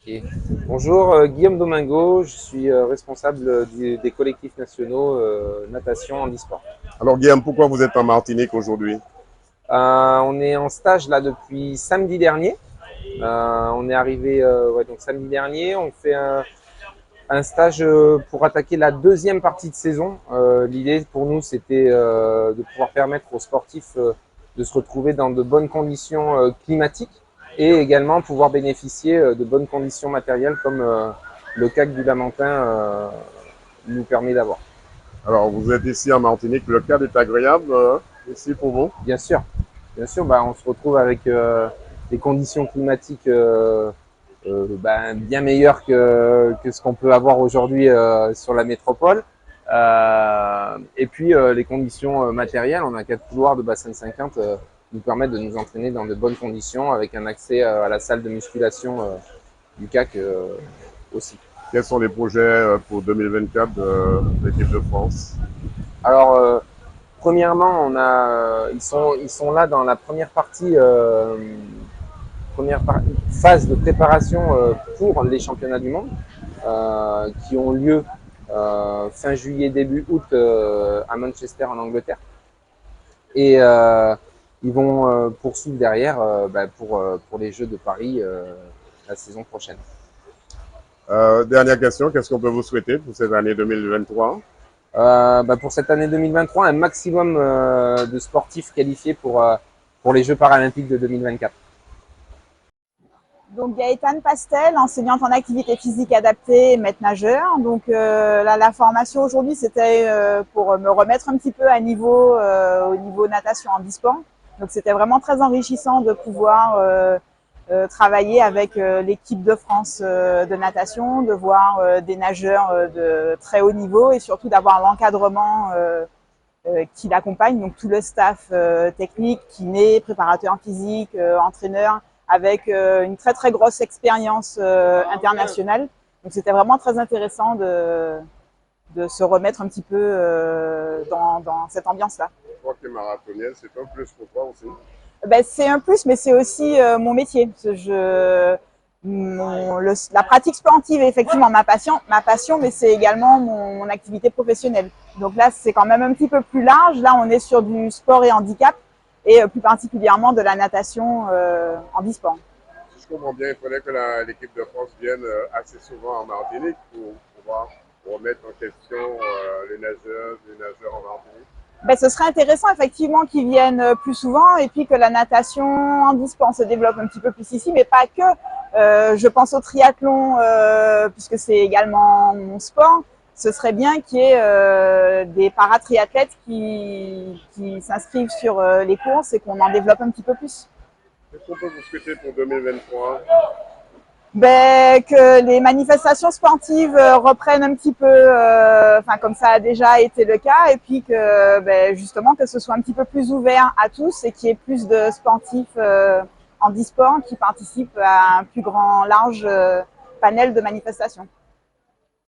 Ok. Bonjour, Guillaume Domingo, je suis responsable des collectifs nationaux natation handisport. Alors Guillaume, pourquoi vous êtes en Martinique aujourd'hui? On est en stage là depuis samedi dernier. On est arrivé ouais, donc samedi dernier. On fait un stage pour attaquer la deuxième partie de saison. L'idée pour nous, c'était de pouvoir permettre aux sportifs de se retrouver dans de bonnes conditions climatiques et également pouvoir bénéficier de bonnes conditions matérielles comme le CAC du Lamentin nous permet d'avoir. Alors vous êtes ici en Martinique, le cadre est agréable ici pour vous? Bien sûr, bah, on se retrouve avec des conditions climatiques bien meilleures que ce qu'on peut avoir aujourd'hui sur la métropole. Et puis les conditions matérielles, on a 4 couloirs de bassin de 50 nous permettent de nous entraîner dans de bonnes conditions avec un accès à la salle de musculation du CAC aussi. Quels sont les projets pour 2024 de l'équipe de France? Alors, premièrement, ils sont là dans la première phase de préparation pour les championnats du monde qui ont lieu fin juillet, début août à Manchester en Angleterre. Et ils vont poursuivre derrière pour les Jeux de Paris la saison prochaine. Dernière question, qu'est-ce qu'on peut vous souhaiter pour cette année 2023? Pour cette année 2023, un maximum de sportifs qualifiés pour les Jeux paralympiques de 2024. Donc Gaëtane Pastel, enseignante en activité physique adaptée et maître nageur. Donc la formation aujourd'hui, c'était pour me remettre un petit peu à niveau au niveau natation handisport. Donc c'était vraiment très enrichissant de pouvoir travailler avec l'équipe de France de natation, de voir des nageurs de très haut niveau et surtout d'avoir l'encadrement qui l'accompagne, donc tout le staff technique, kiné, préparateur physique, entraîneur, avec une très très grosse expérience internationale. Donc c'était vraiment très intéressant de se remettre un petit peu dans cette ambiance-là. Toi qui es marathonienne, c'est un plus pour toi aussi? Ben, c'est un plus, mais c'est aussi mon métier. La pratique sportive est effectivement ma passion, mais c'est également mon activité professionnelle. Donc là, c'est quand même un petit peu plus large. Là, on est sur du sport et handicap, et plus particulièrement de la natation handisport. Si je comprends bien, il faudrait que l'équipe de France vienne assez souvent en Martinique pour pouvoir remettre en question les nageurs en Martinique. Ben, ce serait intéressant effectivement qu'ils viennent plus souvent et puis que la natation handisport se développe un petit peu plus ici, mais pas que. Je pense au triathlon puisque c'est également mon sport. Ce serait bien qu'il y ait des paratriathlètes qui s'inscrivent sur les courses et qu'on en développe un petit peu plus. Qu'est-ce qu'on peut vous souhaiter pour 2023? Ben, que les manifestations sportives reprennent un petit peu, comme ça a déjà été le cas, et puis que justement que ce soit un petit peu plus ouvert à tous et qu'il y ait plus de sportifs handisport qui participent à un plus grand large panel de manifestations.